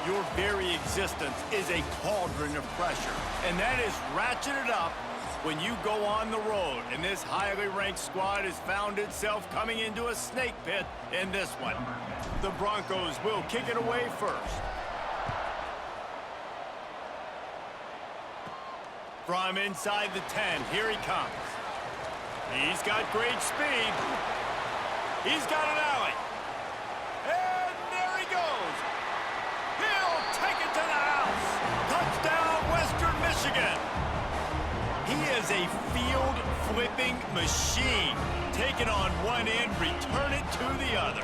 Your very existence is a cauldron of pressure, and that is ratcheted up when you go on the road. And this highly ranked squad has found itself coming into a snake pit in this one. The Broncos will kick it away first. From inside the 10, here he comes. He's got great speed. He's got an alley. And there he goes. He'll take it to the house. Touchdown, Western Michigan. He is a field-flipping machine. Take it on one end, return it to the other.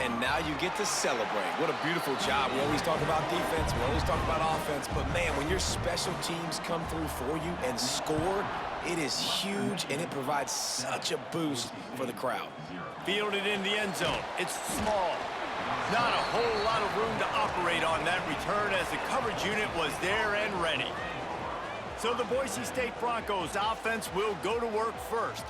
And now you get to celebrate. What a beautiful job. We always talk about defense, we always talk about offense, but man, when your special teams come through for you and score, it is huge, and it provides such a boost for the crowd. Fielded in the end zone. It's small. Not a whole lot of room to operate on that return as the coverage unit was there and ready. So the Boise State Broncos offense will go to work first.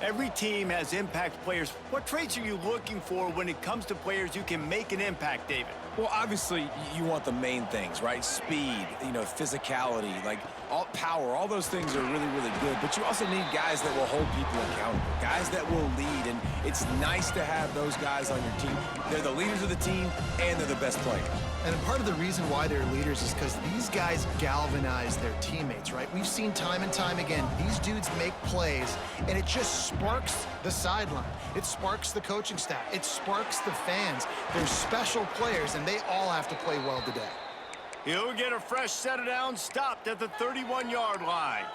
Every team has impact players. What traits are you looking for when it comes to players who can make an impact, David? Well, obviously, you want the main things, right? Speed, physicality, like power, all those things are really, really good. But you also need guys that will hold people accountable, guys that will lead. And it's nice to have those guys on your team. They're the leaders of the team, and they're the best players. And part of the reason why they're leaders is because these guys galvanize their teammates, right? We've seen time and time again, these dudes make plays, and it just sparks the sideline. It sparks the coaching staff. It sparks the fans. They're special players, and they all have to play well today. He'll get a fresh set of downs stopped at the 31-yard line.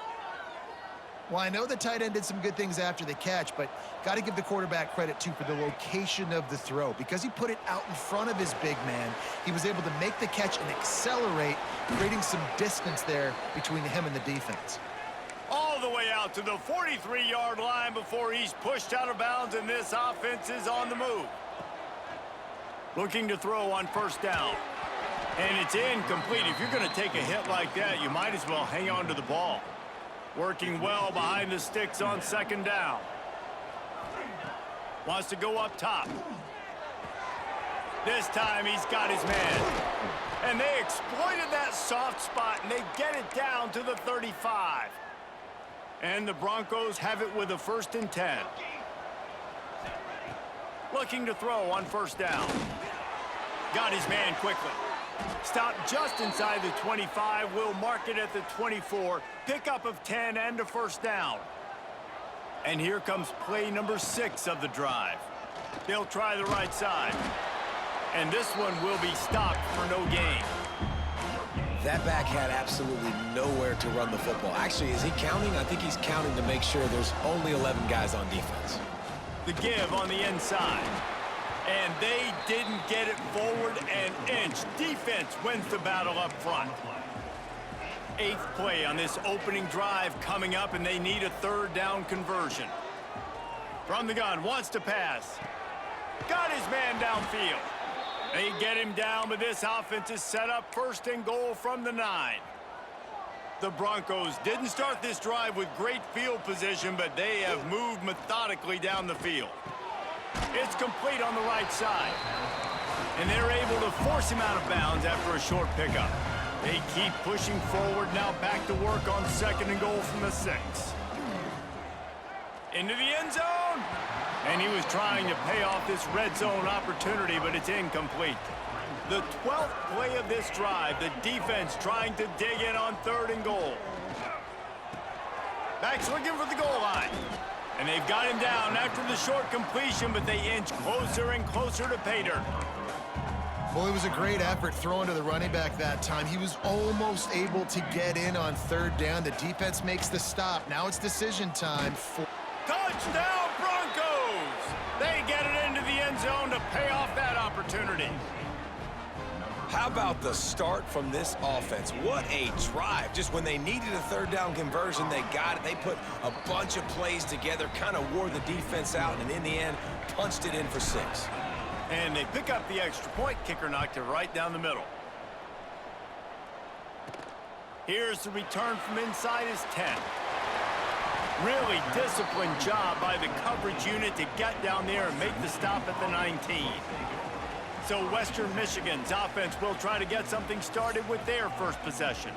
Well, I know the tight end did some good things after the catch, but got to give the quarterback credit, too, for the location of the throw. Because he put it out in front of his big man, he was able to make the catch and accelerate, creating some distance there between him and the defense. All the way out to the 43-yard line before he's pushed out of bounds, and this offense is on the move. Looking to throw on first down. And it's incomplete. If you're going to take a hit like that, you might as well hang on to the ball. Working well behind the sticks on second down. Wants to go up top. This time he's got his man. And they exploited that soft spot, and they get it down to the 35. And the Broncos have it with a 1st and 10. Looking to throw on first down. Got his man quickly. Stopped just inside the 25. Will mark it at the 24. Pickup of 10 and a first down. And here comes play number 6 of the drive. They'll try the right side. And this one will be stopped for no gain. That back had absolutely nowhere to run the football. Actually, is he counting? I think he's counting to make sure there's only 11 guys on defense. The give on the inside. And they didn't get it forward an inch. Defense wins the battle up front. 8th play on this opening drive coming up, and they need a 3rd down conversion. From the gun, wants to pass. Got his man downfield. They get him down, but this offense is set up 1st and goal from the 9. The Broncos didn't start this drive with great field position, but they have moved methodically down the field. It's complete on the right side. And they're able to force him out of bounds after a short pickup. They keep pushing forward, now back to work on 2nd and goal from the 6. Into the end zone. And he was trying to pay off this red zone opportunity, but it's incomplete. The 12th play of this drive, the defense trying to dig in on 3rd and goal. Backs looking for the goal line. And they've got him down after the short completion, but they inch closer and closer to pay dirt. Well, it was a great effort throwing to the running back that time. He was almost able to get in on 3rd down. The defense makes the stop. Now it's decision time. Touchdown, Broncos! They get it into the end zone to pay off that opportunity. How about the start from this offense? What a drive. Just when they needed a 3rd down conversion, they got it. They put a bunch of plays together, kind of wore the defense out, and in the end, punched it in for 6. And they pick up the extra point. Kicker knocked it right down the middle. Here's the return from inside his 10. Really disciplined job by the coverage unit to get down there and make the stop at the 19. So Western Michigan's offense will try to get something started with their first possession.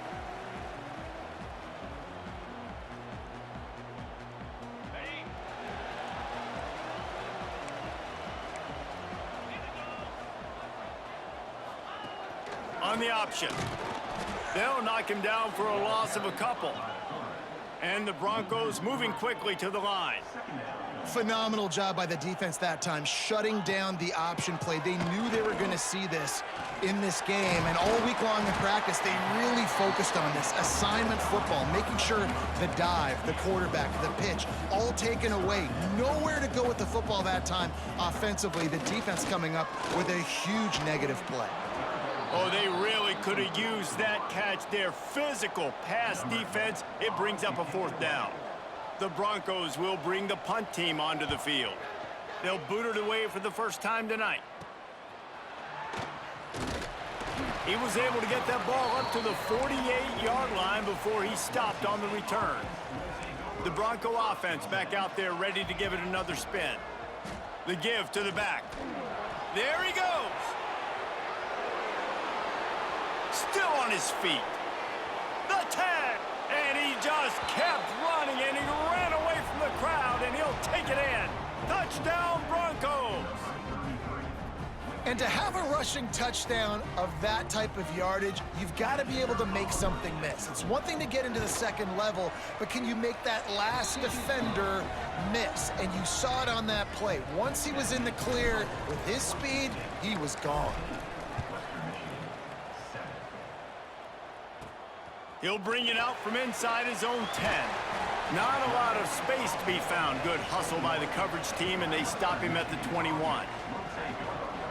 On the option. They'll knock him down for a loss of a couple. And the Broncos moving quickly to the line. Phenomenal job by the defense that time, shutting down the option play. They knew they were going to see this in this game, and all week long in practice, they really focused on this. Assignment football, making sure the dive, the quarterback, the pitch, all taken away. Nowhere to go with the football that time offensively. The defense coming up with a huge negative play. Oh, they really could have used that catch. Their physical pass defense, it brings up a fourth down. The Broncos will bring the punt team onto the field. They'll boot it away for the first time tonight. He was able to get that ball up to the 48-yard line before he stopped on the return. The Bronco offense back out there ready to give it another spin. The give to the back. There he goes. Still on his feet. The tag. And he just kept running, and he ran away from the crowd, and he'll take it in. Touchdown, Broncos. And to have a rushing touchdown of that type of yardage, you've got to be able to make something miss. It's one thing to get into the second level, but can you make that last defender miss? And you saw it on that play. Once he was in the clear with his speed, he was gone. He'll bring it out from inside his own 10. Not a lot of space to be found. Good hustle by the coverage team, and they stop him at the 21.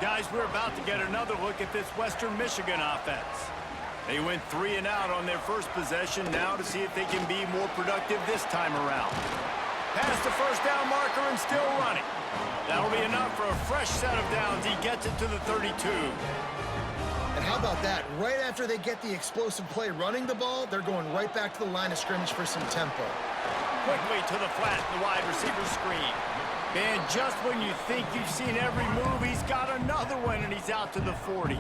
Guys, we're about to get another look at this Western Michigan offense. They went 3 and out on their first possession, now to see if they can be more productive this time around. Past the first down marker and still running. That'll be enough for a fresh set of downs. He gets it to the 32. And how about that? Right after they get the explosive play running the ball, they're going right back to the line of scrimmage for some tempo. Quickly to the flat, the wide receiver screen. And just when you think you've seen every move, he's got another one, and he's out to the 40.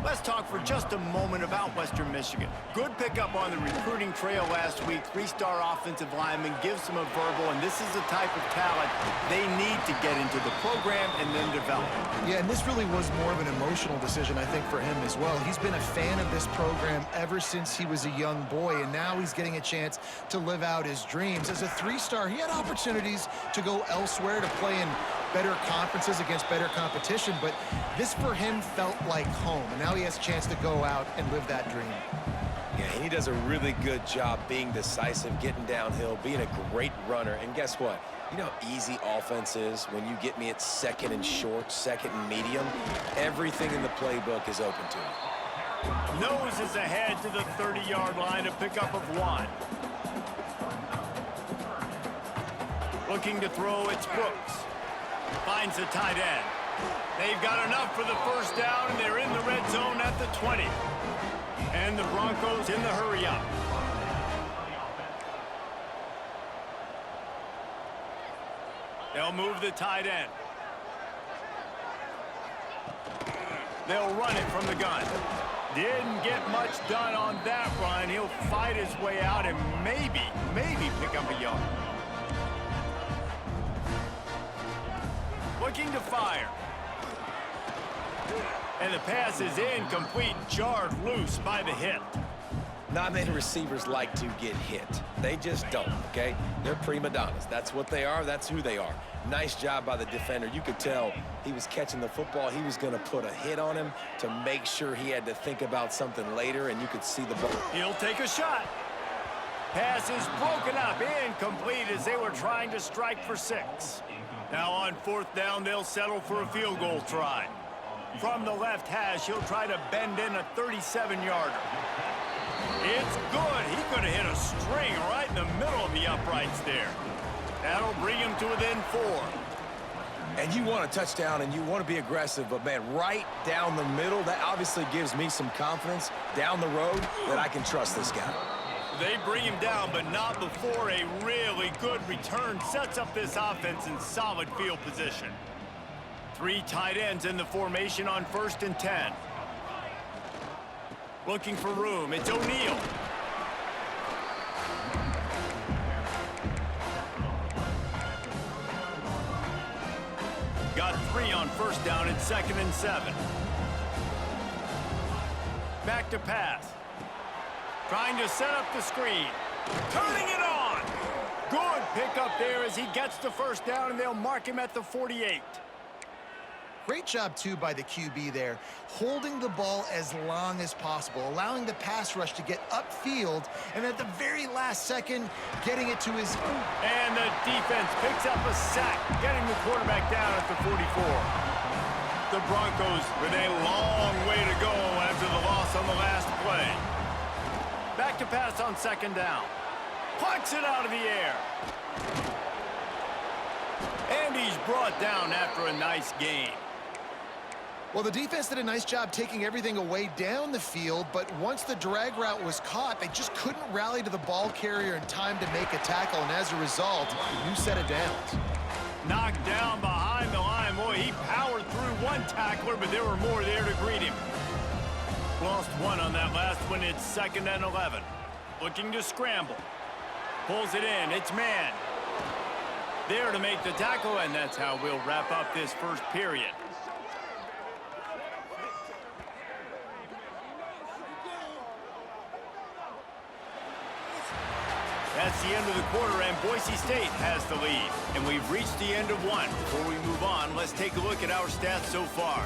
Let's talk for just a moment about Western Michigan. Good pickup on the recruiting trail last week. 3-star offensive lineman gives them a verbal, and this is the type of talent they need to get into the program and then develop. Yeah, and this really was more of an emotional decision, I think, for him as well. He's been a fan of this program ever since he was a young boy, and now he's getting a chance to live out his dreams. As a 3-star, he had opportunities to go elsewhere, to play in better conferences against better competition, but this for him felt like home, and now he has a chance to go out and live that dream. Yeah, he does a really good job being decisive, getting downhill, being a great runner. And guess what? You know how easy offense is when you get me at second and short, second and medium? Everything in the playbook is open to me. Nose is ahead to the 30-yard line, a pickup of 1. Looking to throw, it's Brooks. Finds the tight end. They've got enough for the first down, and they're in the red zone at the 20. And the Broncos in the hurry-up. They'll move the tight end. They'll run it from the gun. Didn't get much done on that run. He'll fight his way out and maybe pick up a yard. Looking to fire. And the pass is incomplete, jarred loose by the hit. Not many receivers like to get hit. They just don't, okay? They're prima donnas. That's what they are. That's who they are. Nice job by the defender. You could tell he was catching the football. He was going to put a hit on him to make sure he had to think about something later, and you could see the ball. He'll take a shot. Pass is broken up, incomplete as they were trying to strike for 6. Now on 4th down, they'll settle for a field goal try. From the left hash, he'll try to bend in a 37-yarder. It's good. He could have hit a string right in the middle of the uprights there. That'll bring him to within 4. And you want a touchdown and you want to be aggressive, but man, right down the middle, that obviously gives me some confidence down the road that I can trust this guy. They bring him down, but not before a really good return sets up this offense in solid field position. Three tight ends in the formation on 1st and 10. Looking for room. It's O'Neal. Got 3 on 1st down and 2nd and 7. Back to pass. Trying to set up the screen. Turning it on. Good pickup there as he gets the 1st down, and they'll mark him at the 48. Great job, too, by the QB there, holding the ball as long as possible, allowing the pass rush to get upfield, and at the very last second, getting it to his... And the defense picks up a sack, getting the quarterback down at the 44. The Broncos with a long way to go after the loss on the last play. Back to pass on 2nd down. Plucks it out of the air. And he's brought down after a nice gain. Well, the defense did a nice job taking everything away down the field, but once the drag route was caught, they just couldn't rally to the ball carrier in time to make a tackle, and as a result, new set of downs. Knocked down behind the line. Boy, he powered through one tackler, but there were more there to greet him. Lost 1 on that last one. It's 2nd and 11. Looking to scramble. Pulls it in. It's man. There to make the tackle, and that's how we'll wrap up this first period. That's the end of the quarter, and Boise State has the lead. And we've reached the end of one. Before we move on, let's take a look at our stats so far.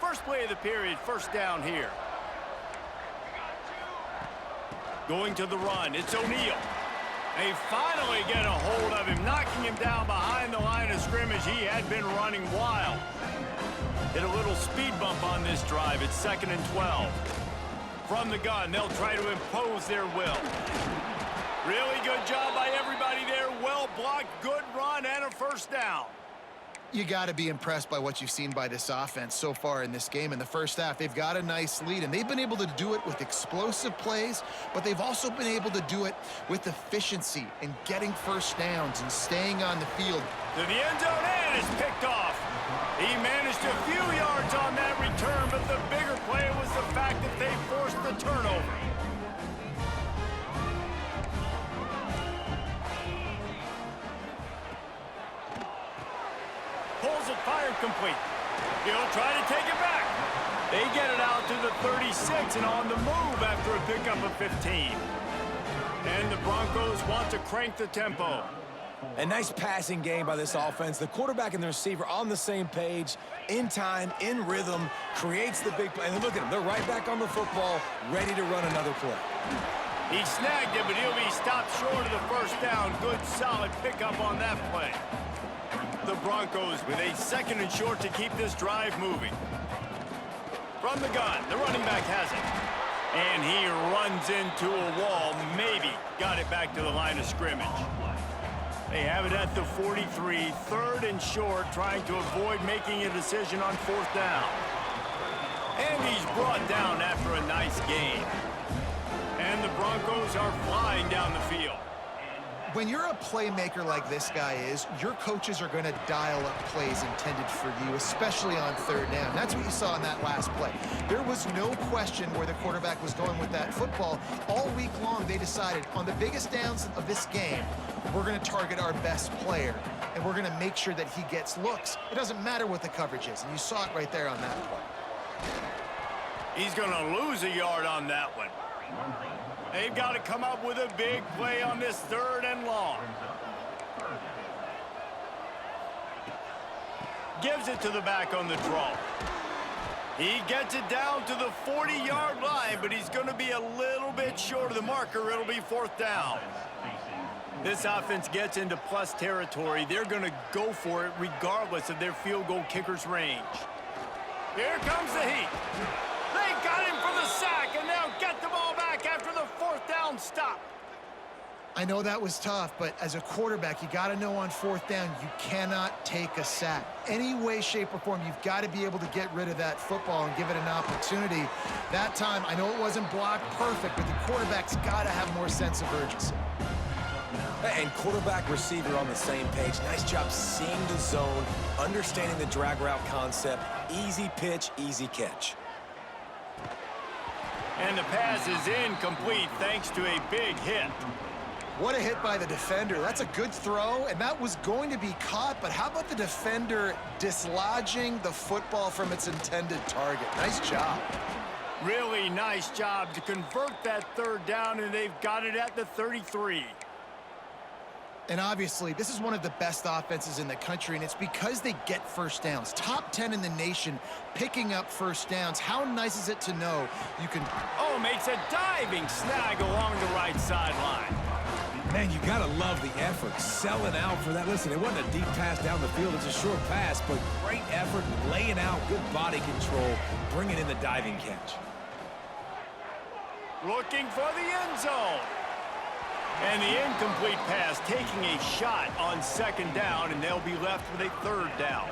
First play of the period, 1st down here. Going to the run, it's O'Neal. They finally get a hold of him, knocking him down behind the line of scrimmage. He had been running wild. Hit a little speed bump on this drive. It's 2nd and 12. From the gun, they'll try to impose their will. Really good job by everybody there. Well blocked, good run, and a 1st down. You got to be impressed by what you've seen by this offense so far in this game. In the first half, they've got a nice lead, and they've been able to do it with explosive plays, but they've also been able to do it with efficiency and getting 1st downs and staying on the field. To the end zone, and it's picked off. He managed a few yards on that return, but the bigger play was the fact that they forced the turnover. Pulls it, fired complete. He'll try to take it back. They get it out to the 36 and on the move after a pickup of 15. And the Broncos want to crank the tempo. A nice passing game by this offense. The quarterback and the receiver on the same page, in time, in rhythm, creates the big play. And look at them. They're right back on the football, ready to run another play. He snagged it, but he'll be stopped short of the 1st down. Good, solid pickup on that play. The Broncos with a 2nd and short to keep this drive moving. From the gun, the running back has it. And he runs into a wall. Maybe got it back to the line of scrimmage. They have it at the 43, 3rd and short, trying to avoid making a decision on 4th down. And he's brought down after a nice gain. And the Broncos are flying down the field. When you're a playmaker like this guy is, your coaches are going to dial up plays intended for you, especially on 3rd down. That's what you saw in that last play. There was no question where the quarterback was going with that football. All week long, they decided on the biggest downs of this game, we're going to target our best player, and we're going to make sure that he gets looks. It doesn't matter what the coverage is, and you saw it right there on that play. He's going to lose a yard on that one. They've got to come up with a big play on this 3rd and long. Gives it to the back on the draw. He gets it down to the 40-yard line, but he's going to be a little bit short of the marker. It'll be 4th down. This offense gets into plus territory. They're going to go for it regardless of their field goal kicker's range. Here comes the heat. They got him for the sack, and they'll get the ball back after the 4th down stop. I know that was tough, but as a quarterback, you got to know on 4th down, you cannot take a sack. Any way, shape, or form, you've got to be able to get rid of that football and give it an opportunity. That time, I know it wasn't blocked perfect, but the quarterback's got to have more sense of urgency. And quarterback, receiver on the same page. Nice job seeing the zone, understanding the drag route concept. Easy pitch, easy catch. And the pass is incomplete thanks to a big hit. What a hit by the defender. That's a good throw, and that was going to be caught, but how about the defender dislodging the football from its intended target? Nice job. Really nice job to convert that third down, and they've got it at the 33. And obviously, this is one of the best offenses in the country, and it's because they get first downs. Top 10 in the nation picking up first downs. How nice is it to know you can... Oh, makes a diving snag along the right sideline. Man, you got to love the effort, selling out for that. Listen, it wasn't a deep pass down the field. It's a short pass, but great effort, laying out, good body control, bringing in the diving catch. Looking for the end zone. And the incomplete pass taking a shot on second down, and they'll be left with a third down.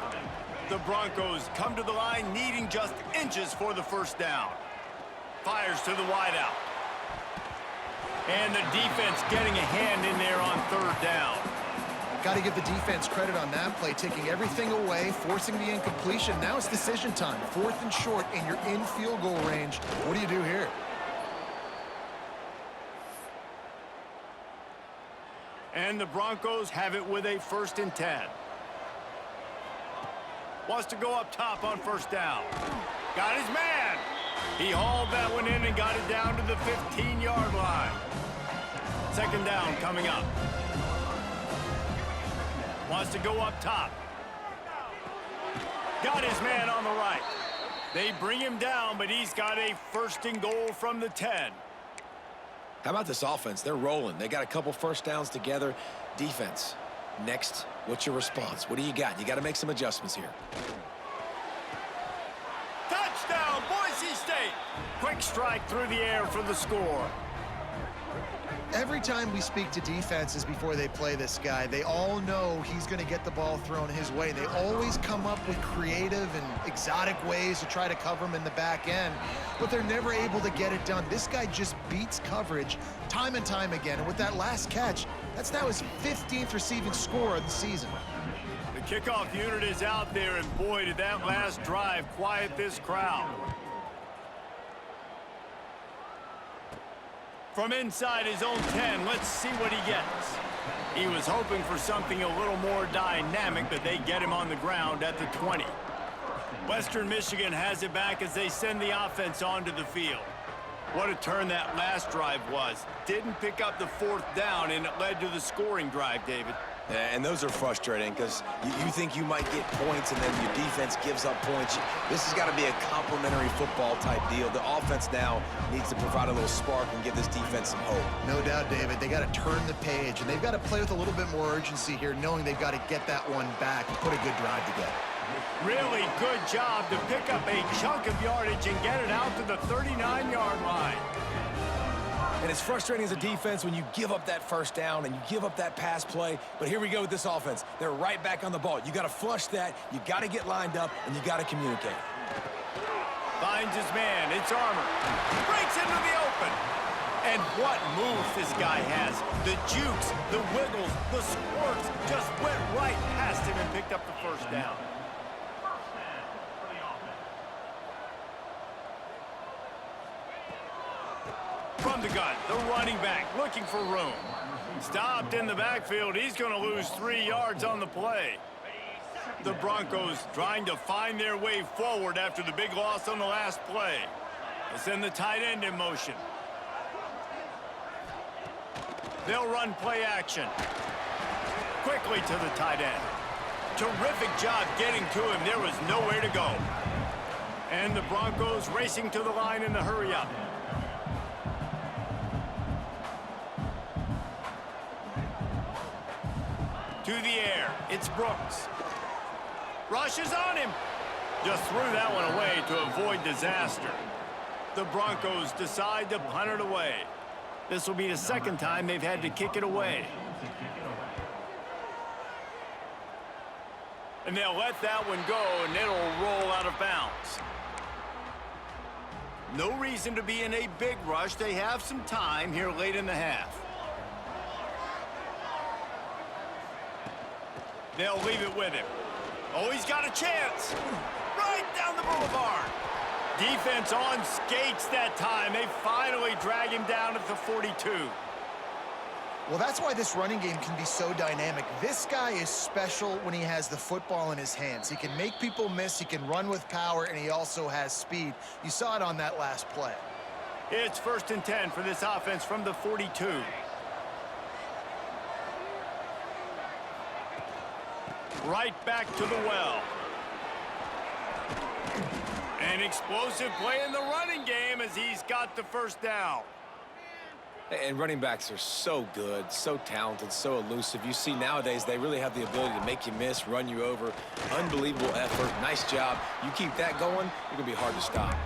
The Broncos come to the line needing just inches for the first down. Fires to the wideout. And the defense getting a hand in there on third down. Got to give the defense credit on that play, taking everything away, forcing the incompletion. Now it's decision time. 4th and short, and you're in field goal range. What do you do here? And the Broncos have it with a 1st and 10. Wants to go up top on first down. Got his man. He hauled that one in and got it down to the 15-yard line. Second down coming up. Wants to go up top. Got his man on the right. They bring him down, but he's got a 1st and goal from the 10. How about this offense? They're rolling. They got a couple first downs together. Defense, next, what's your response? What do you got? You got to make some adjustments here. Touchdown, Boise State! Quick strike through the air for the score. Every time we speak to defenses before they play this guy, they all know he's going to get the ball thrown his way. They always come up with creative and exotic ways to try to cover him in the back end, but they're never able to get it done. This guy just beats coverage time and time again, and with that last catch, that's now his 15th receiving score of the season. The kickoff unit is out there, and boy, did that last drive quiet this crowd. From inside his own 10, let's see what he gets. He was hoping for something a little more dynamic, but they get him on the ground at the 20. Western Michigan has it back as they send the offense onto the field. What a turn that last drive was. Didn't pick up the 4th down, and it led to the scoring drive, David. And those are frustrating because you think you might get points and then your defense gives up points. This has got to be a complementary football type deal. The offense now needs to provide a little spark and give this defense some hope. No doubt, David. They got to turn the page, and they've got to play with a little bit more urgency here, knowing they've got to get that one back and put a good drive together. Really good job to pick up a chunk of yardage and get it out to the 39-yard line. And it's frustrating as a defense when you give up that first down and you give up that pass play. But here we go with this offense. They're right back on the ball. You got to flush that. You got to get lined up, and you got to communicate. Finds his man. It's Armour. Breaks into the open. And what moves this guy has. The jukes, the wiggles, the squirts just went right past him and picked up the first down. From the gun, the running back looking for room. Stopped in the backfield. He's going to lose 3 yards on the play. The Broncos trying to find their way forward after the big loss on the last play. They send the tight end in motion. They'll run play action. Quickly to the tight end. Terrific job getting to him. There was nowhere to go. And the Broncos racing to the line in the hurry-up. To the air, it's Brooks. Rushes on him. Just threw that one away to avoid disaster. The Broncos decide to punt it away. This will be the second time they've had to kick it away. And they'll let that one go, and it'll roll out of bounds. No reason to be in a big rush. They have some time here late in the half. They'll leave it with him. Oh, he's got a chance. Right down the boulevard. Defense on skates that time. They finally drag him down at the 42. Well, that's why this running game can be so dynamic. This guy is special when he has the football in his hands. He can make people miss, he can run with power, and he also has speed. You saw it on that last play. It's 1st and 10 for this offense from the 42. Right back to the well. An explosive play in the running game as he's got the first down. And running backs are so good, so talented, so elusive. You see nowadays they really have the ability to make you miss, run you over. Unbelievable effort. Nice job. You keep that going, you're going to be hard to stop.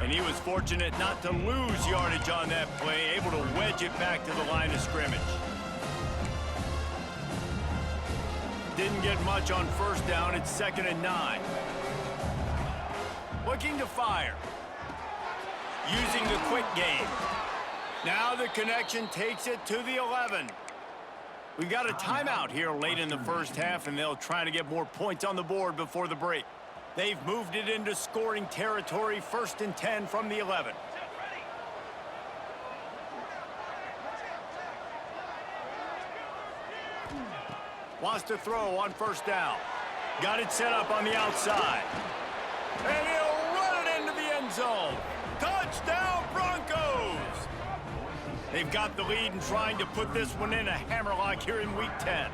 And he was fortunate not to lose yardage on that play, able to wedge it back to the line of scrimmage. Didn't get much on 1st down. It's 2nd and 9. Looking to fire. Using the quick game. Now the connection takes it to the 11. We've got a timeout here late in the first half, and they'll try to get more points on the board before the break. They've moved it into scoring territory, 1st and 10 from the 11. Wants to throw on 1st down. Got it set up on the outside. And he'll run it into the end zone. Touchdown, Broncos! They've got the lead and trying to put this one in a hammerlock here in Week 10.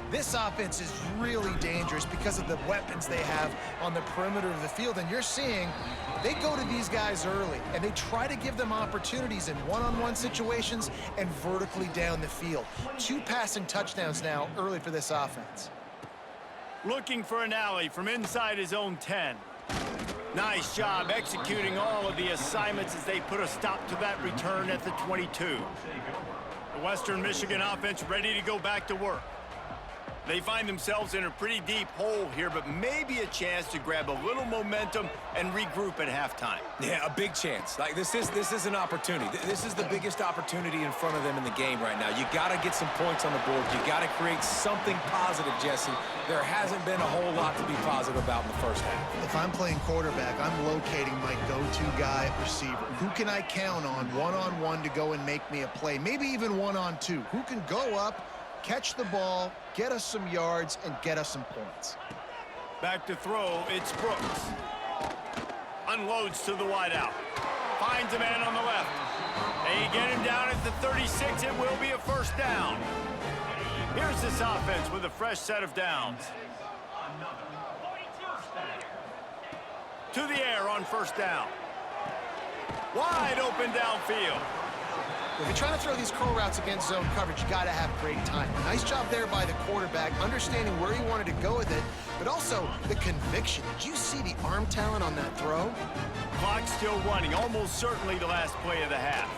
This offense is really dangerous because of the weapons they have on the perimeter of the field. And you're seeing they go to these guys early, and they try to give them opportunities in one-on-one situations and vertically down the field. 2 passing touchdowns now early for this offense. Looking for an alley from inside his own 10. Nice job executing all of the assignments as they put a stop to that return at the 22. The Western Michigan offense ready to go back to work. They find themselves in a pretty deep hole here, but maybe a chance to grab a little momentum and regroup at halftime. Yeah, a big chance. Like this is an opportunity. This is the biggest opportunity in front of them in the game right now. You got to get some points on the board. You got to create something positive, Jesse. There hasn't been a whole lot to be positive about in the first half. If I'm playing quarterback, I'm locating my go-to guy receiver. Who can I count on one-on-one to go and make me a play? Maybe even one-on-two. Who can go up, catch the ball, get us some yards, and get us some points. Back to throw, it's Brooks. Unloads to the wideout. Finds a man on the left. They get him down at the 36. It will be a 1st down. Here's this offense with a fresh set of downs. To the air on 1st down. Wide open downfield. If you're trying to throw these curl routes against zone coverage, you got to have great time. Nice job there by the quarterback, understanding where he wanted to go with it, but also the conviction. Did you see the arm talent on that throw? Clock still running, almost certainly the last play of the half.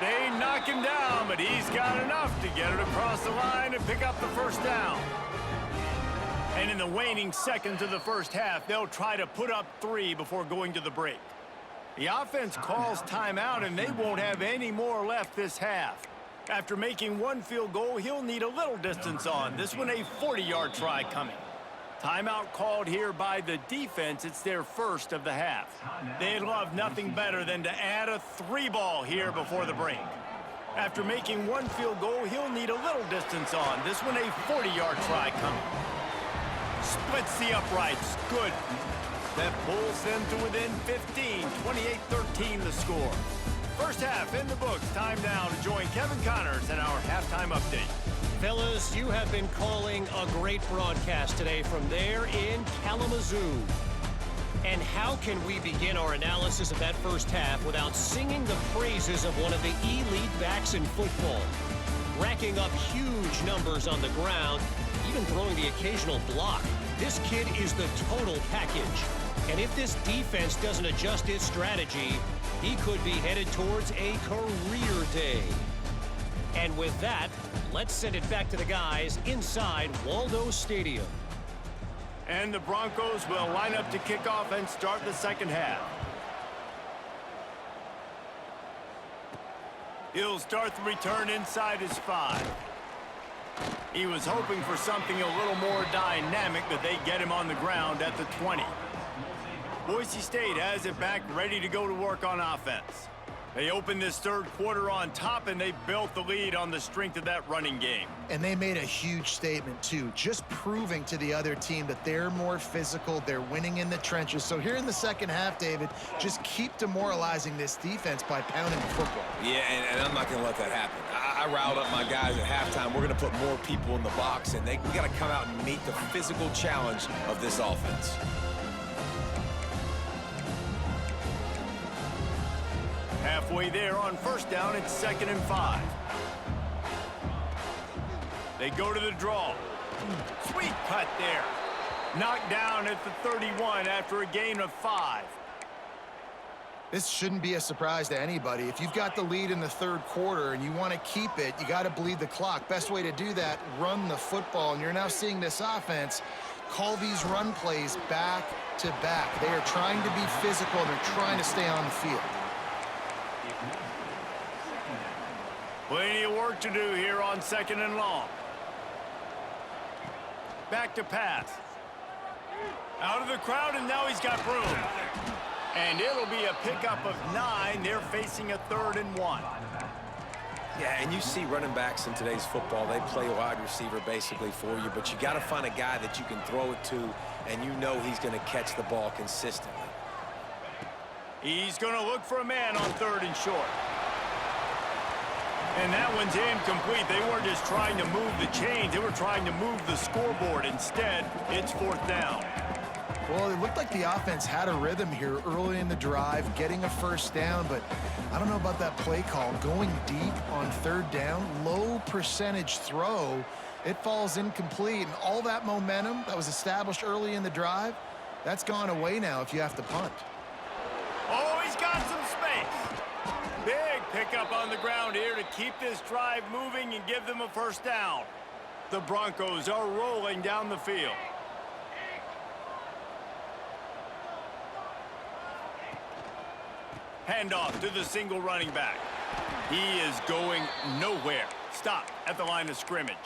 They knock him down, but he's got enough to get it across the line and pick up the 1st down. And in the waning seconds of the first half, they'll try to put up 3 before going to the break. The offense calls timeout, and they won't have any more left this half. After making 1 field goal, he'll need a little distance on. This one a 40-yard try coming. Timeout called here by the defense. It's their first of the half. They'd love nothing better than to add a 3-ball here before the break. After making 1 field goal, he'll need a little distance on. This one a 40-yard try coming. Splits the uprights. Good. That pulls them to within 15, 28-13 the score. First half in the books. Time now to join Kevin Connors in our halftime update. Fellas, you have been calling a great broadcast today from there in Kalamazoo. And how can we begin our analysis of that first half without singing the praises of one of the elite backs in football? Racking up huge numbers on the ground, even throwing the occasional block. This kid is the total package. And if this defense doesn't adjust its strategy, he could be headed towards a career day. And with that, let's send it back to the guys inside Waldo Stadium. And the Broncos will line up to kick off and start the second half. He'll start the return inside his 5. He was hoping for something a little more dynamic, but they get him on the ground at the 20. Boise State has it back, ready to go to work on offense. They opened this third quarter on top, and they built the lead on the strength of that running game. And they made a huge statement, too, just proving to the other team that they're more physical, they're winning in the trenches. So here in the second half, David, just keep demoralizing this defense by pounding the football. Yeah, and I'm not going to let that happen. I riled up my guys at halftime. We're going to put more people in the box, and we got to come out and meet the physical challenge of this offense. Halfway there on first down, it's 2nd and 5. They go to the draw. Sweet cut there. Knocked down at the 31 after a gain of 5. This shouldn't be a surprise to anybody. If you've got the lead in the third quarter and you want to keep it, you got to bleed the clock. Best way to do that, run the football. And you're now seeing this offense call these run plays back to back. They are trying to be physical, and they're trying to stay on the field. Plenty of work to do here on 2nd and long. Back to pass. Out of the crowd, and now he's got room. And it'll be a pickup of 9. They're facing a 3rd and 1. Yeah, and you see running backs in today's football, they play wide receiver basically for you, but you got to find a guy that you can throw it to, and you know he's going to catch the ball consistently. He's going to look for a man on 3rd and short. And that one's incomplete. They weren't just trying to move the chains. They were trying to move the scoreboard. Instead, it's 4th down. Well, it looked like the offense had a rhythm here early in the drive, getting a first down, but I don't know about that play call. Going deep on 3rd down, low percentage throw, it falls incomplete. And all that momentum that was established early in the drive, that's gone away now if you have to punt. Oh, he's got some space. Big pickup on the ground here to keep this drive moving and give them a first down. The Broncos are rolling down the field. Handoff to the single running back. He is going nowhere. Stop at the line of scrimmage.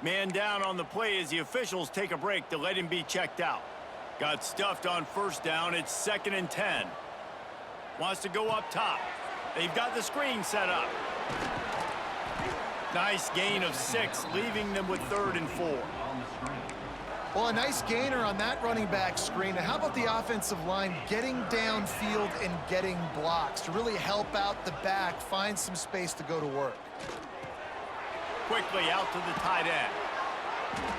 Man down on the play as the officials take a break to let him be checked out. Got stuffed on first down. It's 2nd and 10. Wants to go up top. They've got the screen set up. Nice gain of 6, leaving them with 3rd and 4. Well, a nice gainer on that running back screen. Now, how about the offensive line getting downfield and getting blocks to really help out the back, find some space to go to work? Quickly out to the tight end.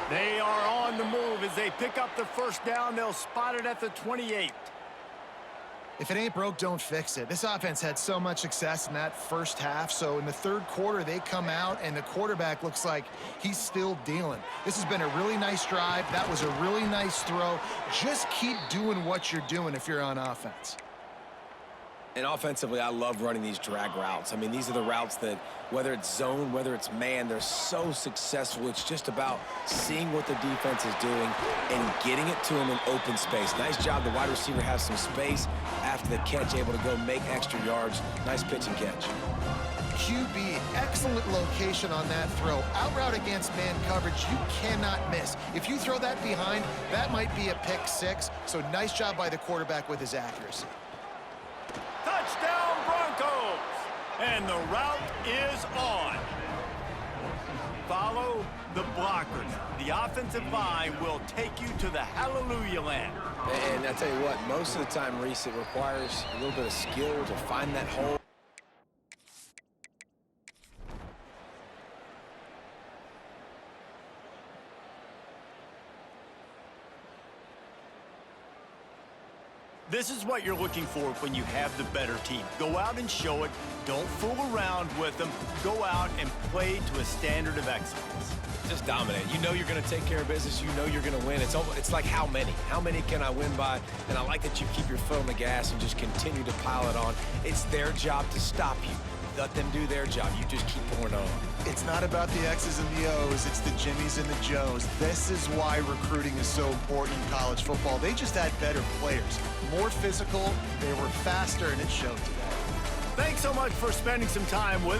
They are on the move as they pick up the first down. They'll spot it at the 28. If it ain't broke, don't fix it. This offense had so much success in that first half, so in the third quarter, they come out, and the quarterback looks like he's still dealing. This has been a really nice drive. That was a really nice throw. Just keep doing what you're doing if you're on offense. And offensively, I love running these drag routes. I mean, these are the routes that, whether it's zone, whether it's man, they're so successful. It's just about seeing what the defense is doing and getting it to them in open space. Nice job. The wide receiver has some space after the catch, able to go make extra yards. Nice pitch and catch. QB, excellent location on that throw. Out route against man coverage, you cannot miss. If you throw that behind, that might be a pick 6. So nice job by the quarterback with his accuracy. Touchdown, Broncos! And the route is on. Follow the blockers. The offensive line will take you to the hallelujah land. And I tell you what, most of the time, Reese, it requires a little bit of skill to find that hole. This is what you're looking for when you have the better team. Go out and show it. Don't fool around with them. Go out and play to a standard of excellence. Just dominate. You know you're going to take care of business. You know you're going to win. It's like how many? How many can I win by? And I like that you keep your foot on the gas and just continue to pile it on. It's their job to stop you. Let them do their job. You just keep pouring on. It's not about the X's and the O's. It's the Jimmies and the Joes. This is why recruiting is so important in college football. They just had better players, more physical, they were faster, and it showed today. Thanks so much for spending some time with